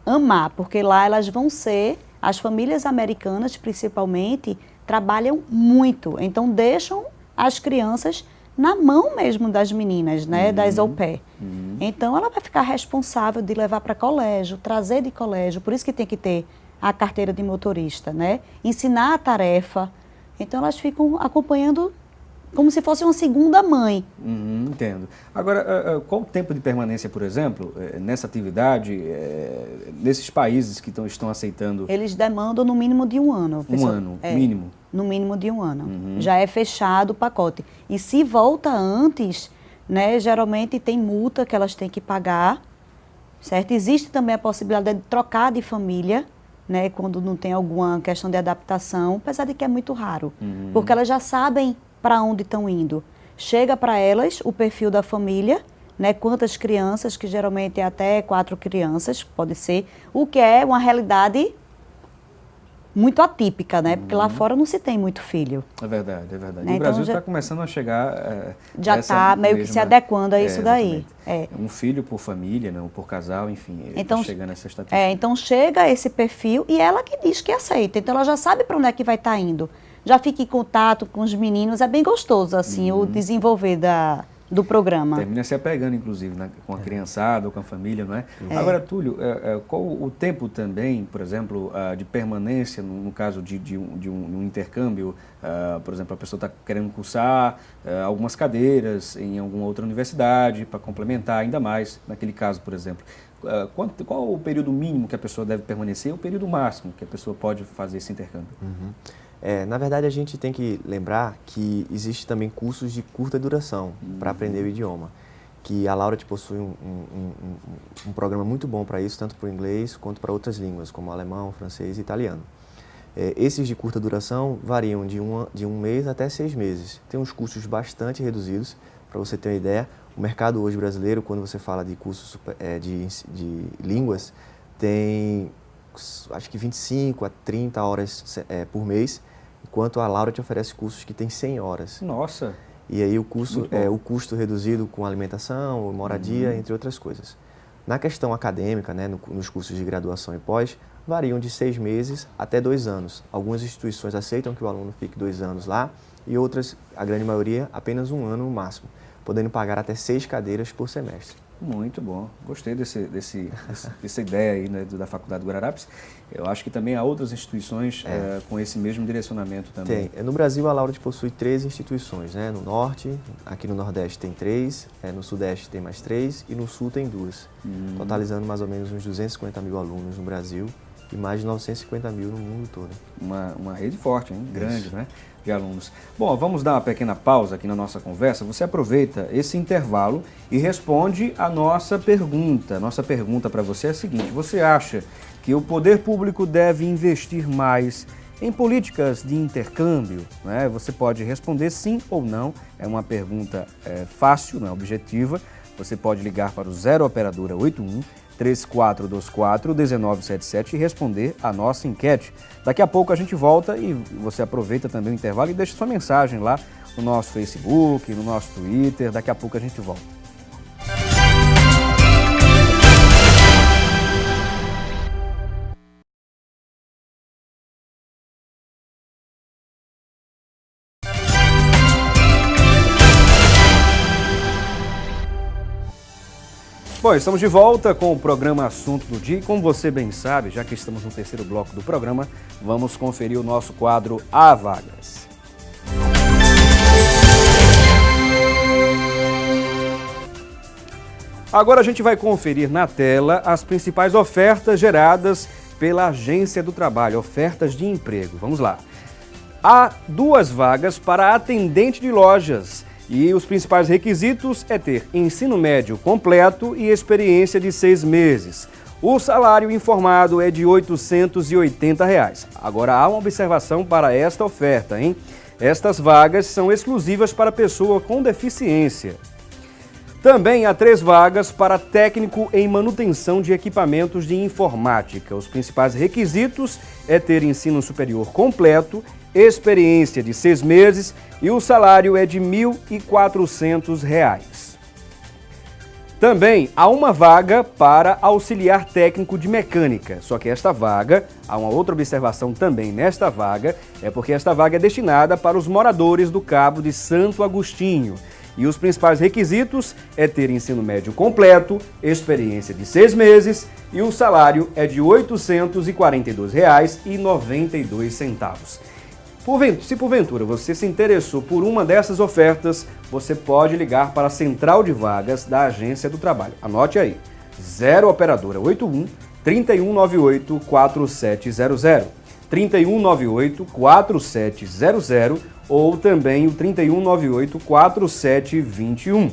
amar, porque lá elas vão ser, as famílias americanas principalmente, trabalham muito. Então deixam as crianças na mão mesmo das meninas, né, das au pair. Então, ela vai ficar responsável de levar para colégio, trazer de colégio, por isso que tem que ter a carteira de motorista, né, ensinar a tarefa. Então, elas ficam acompanhando como se fosse uma segunda mãe. Entendo. Agora, qual o tempo de permanência, por exemplo, nessa atividade, nesses países que estão aceitando? Eles demandam no mínimo de um ano. Um ano, mínimo? No mínimo de um ano. Já é fechado o pacote. E se volta antes, né, geralmente tem multa que elas têm que pagar, certo? Existe também a possibilidade de trocar de família, né, quando não tem alguma questão de adaptação, apesar de que é muito raro, porque elas já sabem para onde estão indo. Chega para elas o perfil da família, né, quantas crianças, que geralmente é até 4 crianças, pode ser, o que é uma realidade muito atípica, né, porque lá fora não se tem muito filho. É verdade, é verdade. Né? E o Brasil Então, está começando a chegar... já está meio que se adequando a isso daí. Um filho por família, não, por casal, enfim, então, está chegando essa estatística. Então chega esse perfil e ela que diz que aceita, então ela já sabe para onde é que vai estar indo. Já fica em contato com os meninos, é bem gostoso, assim, o desenvolver do programa. Termina se apegando, inclusive, né, com a criançada ou com a família, não é? Agora, Túlio, qual o tempo também, por exemplo, de permanência, no caso de um intercâmbio, por exemplo, a pessoa está querendo cursar algumas cadeiras em alguma outra universidade para complementar ainda mais, naquele caso, por exemplo. Qual o período mínimo que a pessoa deve permanecer e o período máximo que a pessoa pode fazer esse intercâmbio? Na verdade, a gente tem que lembrar que existe também cursos de curta duração para aprender o idioma, que a Laureate possui um programa muito bom para isso, tanto para o inglês quanto para outras línguas, como alemão, francês e italiano. Esses de curta duração variam de um mês até 6 meses. Tem uns custos bastante reduzidos, para você ter uma ideia. O mercado hoje brasileiro, quando você fala de cursos de línguas, tem acho que 25 a 30 horas por mês, enquanto a Laureate oferece cursos que tem 100 horas. Nossa! E aí o custo reduzido com alimentação, moradia, entre outras coisas. Na questão acadêmica, né, nos cursos de graduação e pós, variam de 6 meses até 2 anos. Algumas instituições aceitam que o aluno fique 2 anos lá e outras, a grande maioria, apenas 1 ano no máximo, podendo pagar até 6 cadeiras por semestre. Muito bom. Gostei dessa ideia aí, né, da Faculdade Guararapes. Eu acho que também há outras instituições com esse mesmo direcionamento também. Tem. No Brasil, a Laureate possui 3 instituições, né? No Norte, aqui no Nordeste tem 3, no Sudeste tem mais 3 e no Sul tem 2. Totalizando mais ou menos uns 250 mil alunos no Brasil e mais de 950 mil no mundo todo. Uma rede forte, hein? Grande, né? De alunos. Bom, vamos dar uma pequena pausa aqui na nossa conversa. Você aproveita esse intervalo e responde a nossa pergunta. Nossa pergunta para você é a seguinte: você acha que o poder público deve investir mais em políticas de intercâmbio? Né? Você pode responder sim ou não. É uma pergunta fácil, não é objetiva, você pode ligar para o 0 Operadora 81 3424-1977 e responder a nossa enquete. Daqui a pouco a gente volta e você aproveita também o intervalo e deixa sua mensagem lá no nosso Facebook, no nosso Twitter. Daqui a pouco a gente volta. Bom, estamos de volta com o programa Assunto do Dia e, como você bem sabe, já que estamos no terceiro bloco do programa, vamos conferir o nosso quadro Há Vagas. Agora a gente vai conferir na tela as principais ofertas geradas pela Agência do Trabalho, ofertas de emprego. Vamos lá. Há 2 vagas para atendente de lojas. E os principais requisitos é ter ensino médio completo e experiência de 6 meses. O salário informado é de R$ 880. Agora há uma observação para esta oferta, hein? Estas vagas são exclusivas para pessoa com deficiência. Também há 3 vagas para técnico em manutenção de equipamentos de informática. Os principais requisitos é ter ensino superior completo, experiência de 6 meses e o salário é de R$ 1.400. Também há uma vaga para auxiliar técnico de mecânica, só que esta vaga, há uma outra observação também nesta vaga, é porque esta vaga é destinada para os moradores do Cabo de Santo Agostinho. E os principais requisitos é ter ensino médio completo, experiência de 6 meses e o salário é de R$ 842,92. Se porventura você se interessou por uma dessas ofertas, você pode ligar para a Central de Vagas da Agência do Trabalho. Anote aí, 0 Operadora 81 3198 4700, 3198 4700 ou também o 3198 4721.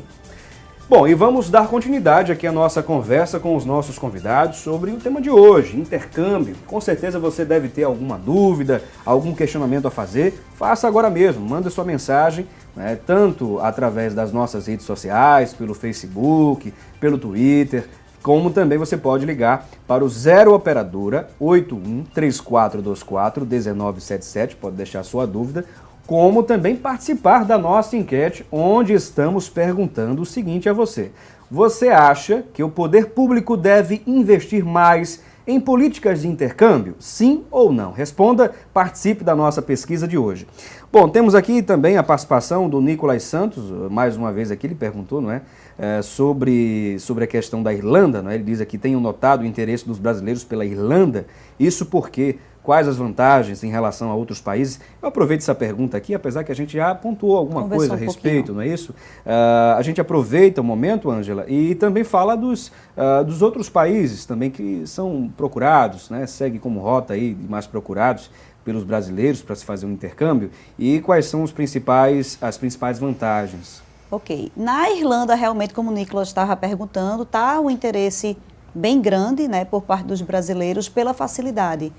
Bom, e vamos dar continuidade aqui à nossa conversa com os nossos convidados sobre o tema de hoje, intercâmbio. Com certeza você deve ter alguma dúvida, algum questionamento a fazer. Faça agora mesmo, manda sua mensagem, né, tanto através das nossas redes sociais, pelo Facebook, pelo Twitter, como também você pode ligar para o 0 Operadora 81 3424 1977, pode deixar sua dúvida, como também participar da nossa enquete, onde estamos perguntando o seguinte a você. Você acha que o poder público deve investir mais em políticas de intercâmbio? Sim ou não? Responda, participe da nossa pesquisa de hoje. Bom, temos aqui também a participação do Nicolas Santos, mais uma vez aqui ele perguntou, não é? Sobre a questão da Irlanda, não é? Ele diz aqui, tenho notado o interesse dos brasileiros pela Irlanda, isso porque... Quais as vantagens em relação a outros países? Eu aproveito essa pergunta aqui, apesar que a gente já pontuou alguma coisa a respeito, não é isso? A gente aproveita o momento, Ângela, e também fala dos outros países também que são procurados, né? Segue como rota aí de mais procurados pelos brasileiros para se fazer um intercâmbio. E quais são as principais vantagens? Ok. Na Irlanda, realmente, como o Nicolas estava perguntando, está um interesse bem grande, né, por parte dos brasileiros pela facilidade.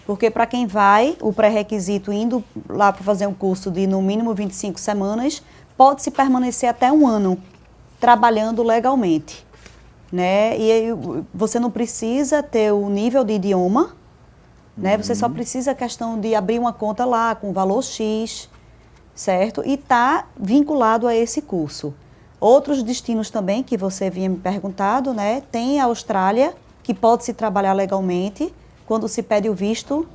Porque para quem vai, o pré-requisito indo lá para fazer um curso de no mínimo 25 semanas, pode-se permanecer até 1 ano trabalhando legalmente, né? E aí, você não precisa ter o nível de idioma, né? Você só precisa a questão de abrir uma conta lá com valor X, certo? E tá vinculado a esse curso. Outros destinos também que você vinha me perguntado, né? Tem a Austrália, que pode-se trabalhar legalmente, quando se pede o visto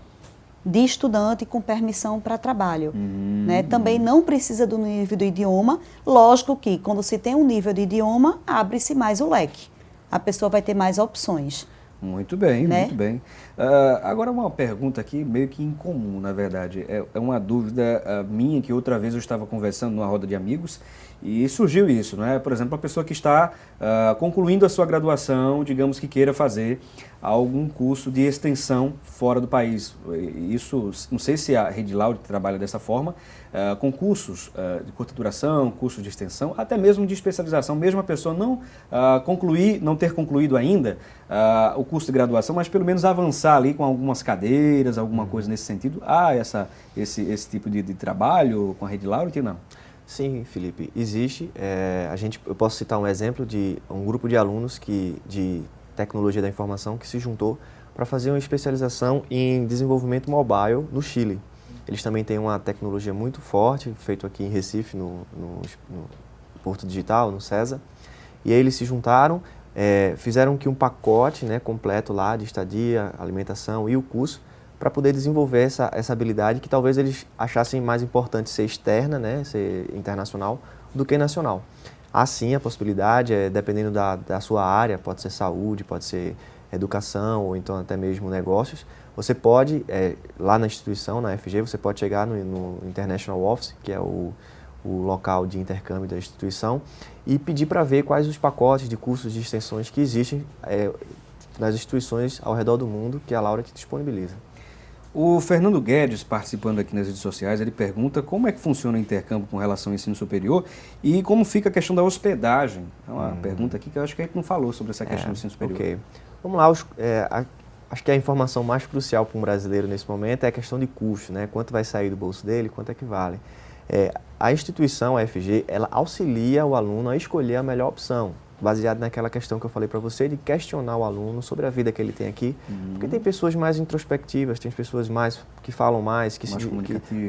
de estudante com permissão para trabalho. Né? Também não precisa do nível do idioma. Lógico que quando se tem um nível de idioma, abre-se mais o leque. A pessoa vai ter mais opções. Muito bem, né? Muito bem. Agora uma pergunta aqui meio que incomum, na verdade. É uma dúvida minha que outra vez eu estava conversando numa roda de amigos e surgiu isso, não é? Por exemplo, a pessoa que está concluindo a sua graduação, digamos que queira fazer algum curso de extensão fora do país. Isso, não sei se a Rede Laude trabalha dessa forma, com cursos de curta duração, cursos de extensão, até mesmo de especialização, mesmo a pessoa não ter concluído ainda o curso de graduação, mas pelo menos avançar ali com algumas cadeiras, alguma coisa nesse sentido. Esse tipo de trabalho com a Rede Laude, não? Sim, Felipe, existe. Eu posso citar um exemplo de um grupo de alunos de tecnologia da informação que se juntou para fazer uma especialização em desenvolvimento mobile no Chile. Eles também têm uma tecnologia muito forte, feito aqui em Recife, no Porto Digital, no CESA. E aí eles se juntaram, fizeram que um pacote, né, completo lá de estadia, alimentação e o curso, para poder desenvolver essa habilidade que talvez eles achassem mais importante ser externa, né, ser internacional, do que nacional. Há sim a possibilidade, dependendo da sua área, pode ser saúde, pode ser educação ou então até mesmo negócios, você pode, lá na instituição, na FG, você pode chegar no International Office, que é o local de intercâmbio da instituição, e pedir para ver quais os pacotes de cursos de extensões que existem nas instituições ao redor do mundo que a Laureate disponibiliza. O Fernando Guedes, participando aqui nas redes sociais, ele pergunta como é que funciona o intercâmbio com relação ao ensino superior e como fica a questão da hospedagem. É uma pergunta aqui que eu acho que a gente não falou sobre essa questão do ensino superior. Ok. Vamos lá, acho que a informação mais crucial para um brasileiro nesse momento é a questão de custo, né? Quanto vai sair do bolso dele, quanto é que vale. A instituição, a FG, ela auxilia o aluno a escolher a melhor opção, baseado naquela questão que eu falei para você, de questionar o aluno sobre a vida que ele tem aqui. Porque tem pessoas mais introspectivas, tem pessoas que falam mais,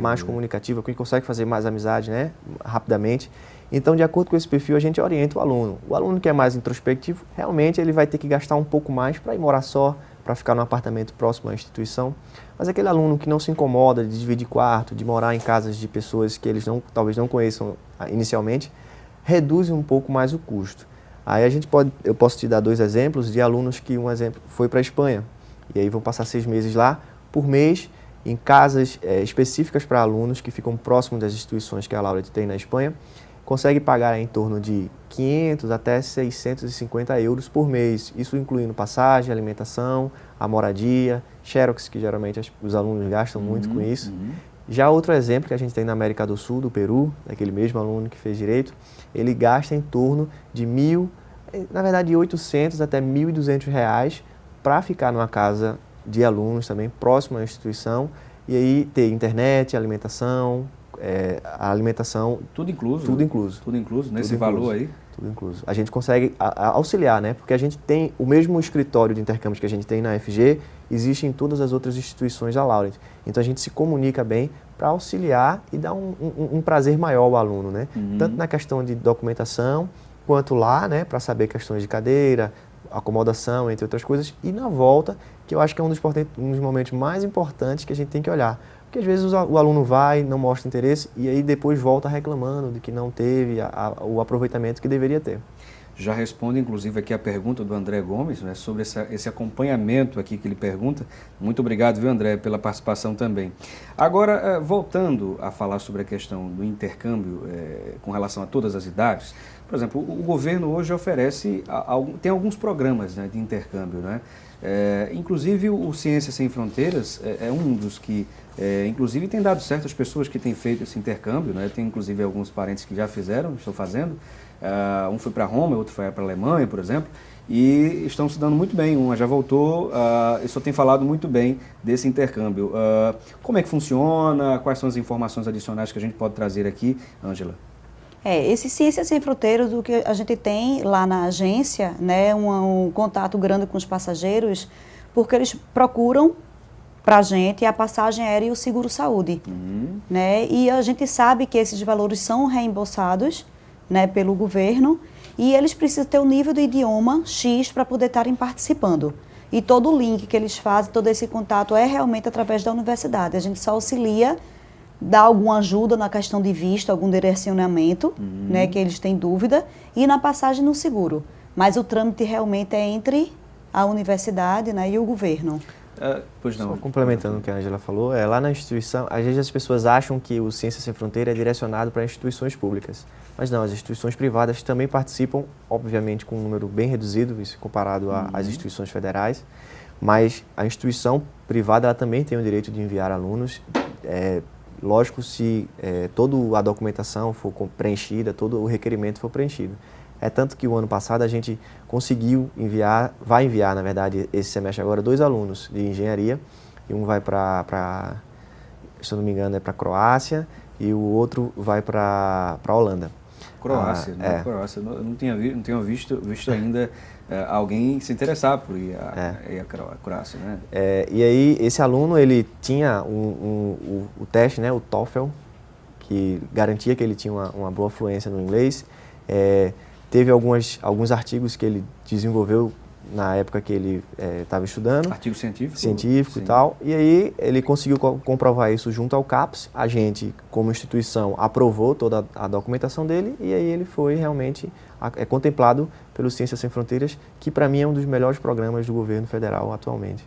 mais comunicativa, que consegue fazer mais amizade, né, rapidamente. Então, de acordo com esse perfil, a gente orienta o aluno. O aluno que é mais introspectivo, realmente ele vai ter que gastar um pouco mais para ir morar só, para ficar num apartamento próximo à instituição. Mas aquele aluno que não se incomoda de dividir quarto, de morar em casas de pessoas que eles talvez não conheçam inicialmente, reduz um pouco mais o custo. Aí eu posso te dar 2 exemplos de alunos que um exemplo foi para a Espanha. E aí vão passar 6 meses lá, por mês, em casas específicas para alunos que ficam próximos das instituições que a Laureate tem na Espanha. Consegue pagar em torno de 500 até 650 euros por mês. Isso incluindo passagem, alimentação, a moradia, xerox, que geralmente os alunos gastam muito com isso. Já outro exemplo que a gente tem na América do Sul, do Peru, aquele mesmo aluno que fez direito, ele gasta em torno de 800 até 1.200 reais para ficar numa casa de alunos também, próximo à instituição, e aí ter internet, alimentação, a alimentação... Tudo incluso? Tudo incluso. Tudo incluso, nesse valor aí? Tudo incluso. A gente consegue auxiliar, né? Porque a gente tem o mesmo escritório de intercâmbio que a gente tem na FG, existe em todas as outras instituições da Laureate. Então a gente se comunica bem para auxiliar e dar um prazer maior ao aluno, né? Tanto na questão de documentação, quanto lá, né? Para saber questões de cadeira, acomodação, entre outras coisas. E na volta, que eu acho que é um dos momentos mais importantes que a gente tem que olhar. Porque às vezes o aluno vai, não mostra interesse e aí depois volta reclamando de que não teve o aproveitamento que deveria ter. Já responde, inclusive, aqui a pergunta do André Gomes, né, sobre esse acompanhamento aqui que ele pergunta. Muito obrigado, viu, André, pela participação também. Agora, voltando a falar sobre a questão do intercâmbio com relação a todas as idades, por exemplo, o governo hoje oferece, tem alguns programas, né, de intercâmbio, né? Inclusive o Ciências Sem Fronteiras é um dos que, inclusive, tem dado certo às pessoas que têm feito esse intercâmbio, né? Tem inclusive alguns parentes que já fizeram, estão fazendo. Um foi para Roma, outro foi para a Alemanha, por exemplo, e estão se dando muito bem. Uma já voltou e só tem falado muito bem desse intercâmbio. Como é que funciona? Quais são as informações adicionais que a gente pode trazer aqui, Ângela? Esse Ciências Sem Fronteiras, o que a gente tem lá na agência, né, um contato grande com os passageiros, porque eles procuram para a gente a passagem aérea e o seguro-saúde. Né, e a gente sabe que esses valores são reembolsados, né, pelo governo, e eles precisam ter um nível de idioma X para poder estarem participando. E todo o link que eles fazem, todo esse contato é realmente através da universidade. A gente só auxilia, dá alguma ajuda na questão de visto, algum direcionamento, né, que eles têm dúvida, e na passagem no seguro. Mas o trâmite realmente é entre a universidade, né, e o governo. Pois não. Só complementando o que a Ângela falou, lá na instituição, às vezes as pessoas acham que o Ciências Sem Fronteira é direcionado para instituições públicas. Mas não, as instituições privadas também participam, obviamente com um número bem reduzido, isso comparado às instituições federais. Mas a instituição privada ela também tem o direito de enviar alunos. Lógico, se toda a documentação for preenchida, todo o requerimento for preenchido. É tanto que o ano passado a gente conseguiu vai enviar, na verdade, esse semestre agora, 2 alunos de engenharia. E um vai se eu não me engano, para a Croácia e o outro vai para a Holanda. Croácia, né? Croácia. Eu não tinha visto ainda alguém se interessar por ir a Croácia, né? E aí, esse aluno, ele tinha o teste, né, o TOEFL, que garantia que ele tinha uma boa fluência no inglês. Teve alguns artigos que ele desenvolveu na época que ele estava estudando. Artigo científico? Científico e tal. E aí ele conseguiu comprovar isso junto ao CAPES. A gente, como instituição, aprovou toda a documentação dele e aí ele foi realmente contemplado pelo Ciências Sem Fronteiras, que para mim é um dos melhores programas do governo federal atualmente.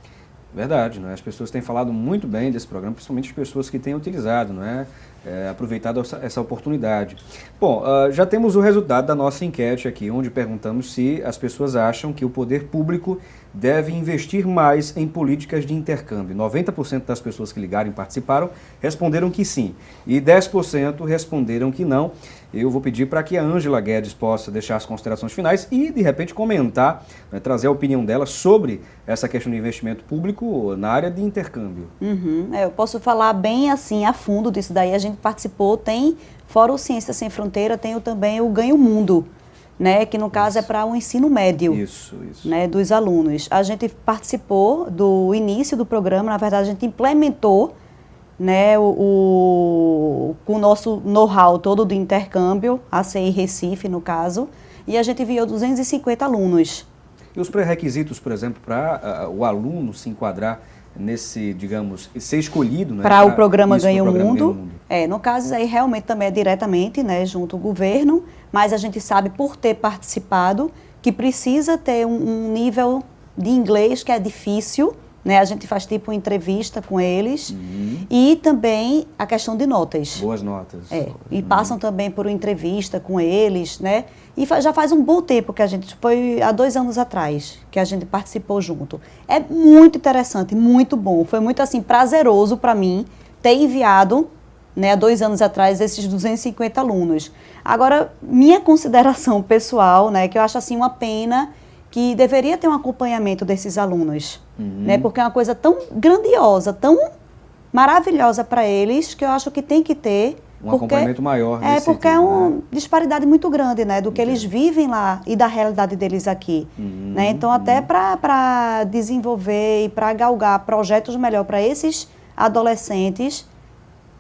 Verdade, né? As pessoas têm falado muito bem desse programa, principalmente as pessoas que têm utilizado, né? Aproveitado essa oportunidade. Bom, já temos o resultado da nossa enquete aqui, onde perguntamos se as pessoas acham que o poder público deve investir mais em políticas de intercâmbio. 90% das pessoas que ligaram e participaram responderam que sim, e 10% responderam que não. Eu vou pedir para que a Ângela Guedes possa deixar as considerações finais e, de repente, comentar, né, trazer a opinião dela sobre essa questão de investimento público na área de intercâmbio. Eu posso falar bem assim, a fundo disso daí. A gente participou, fora o Ciências Sem Fronteira, tem também o Ganho Mundo, né, que no caso é para o ensino médio, né, dos alunos. A gente participou do início do programa, na verdade a gente implementou, né, com o nosso know-how todo do intercâmbio, ACI Recife no caso, e a gente enviou 250 alunos. E os pré-requisitos, por exemplo, para o aluno se enquadrar nesse, digamos, ser escolhido, né, para o programa Ganho Mundo? Mundo. No caso aí realmente também é diretamente, né, junto ao governo, mas a gente sabe por ter participado que precisa ter um nível de inglês que é difícil, né, a gente faz tipo entrevista com eles e também a questão de notas. Boas notas. E passam também por uma entrevista com eles, né, e já faz um bom tempo que a gente, foi há 2 anos atrás que a gente participou junto. É muito interessante, muito bom, foi muito assim prazeroso para mim ter enviado, né, há 2 anos atrás esses 250 alunos. Agora, minha consideração pessoal, né, que eu acho assim uma pena que deveria ter um acompanhamento desses alunos, né, porque é uma coisa tão grandiosa, tão maravilhosa para eles, que eu acho que tem que ter acompanhamento maior. Porque é uma disparidade muito grande, né, do que eles vivem lá e da realidade deles aqui. Né? Então, até para desenvolver e para galgar projetos melhor para esses adolescentes,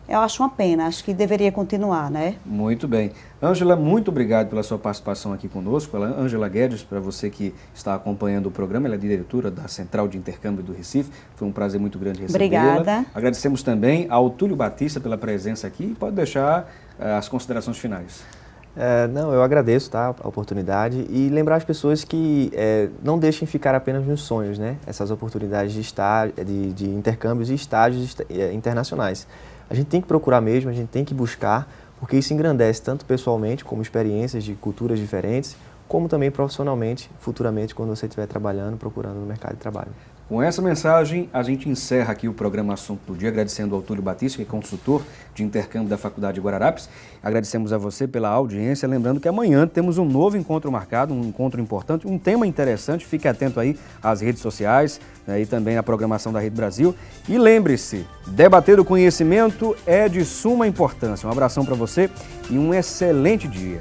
eu acho uma pena, acho que deveria continuar, né? Muito bem. Ângela, muito obrigado pela sua participação aqui conosco. Ângela Guedes, para você que está acompanhando o programa, ela é diretora da Central de Intercâmbio do Recife. Foi um prazer muito grande recebê-la. Obrigada. Agradecemos também ao Túlio Batista pela presença aqui. Pode deixar as considerações finais. Eu agradeço, tá, a oportunidade e lembrar as pessoas que não deixem ficar apenas nos sonhos, né? Essas oportunidades de intercâmbios e estágios internacionais. A gente tem que procurar mesmo, a gente tem que buscar, porque isso engrandece tanto pessoalmente, como experiências de culturas diferentes, como também profissionalmente, futuramente, quando você estiver trabalhando, procurando no mercado de trabalho. Com essa mensagem, a gente encerra aqui o programa Assunto do Dia, agradecendo ao Túlio Batista, que é consultor de intercâmbio da Faculdade de Guararapes. Agradecemos a você pela audiência, lembrando que amanhã temos um novo encontro marcado, um encontro importante, um tema interessante. Fique atento aí às redes sociais, né, e também à programação da Rede Brasil. E lembre-se, debater o conhecimento é de suma importância. Um abração para você e um excelente dia.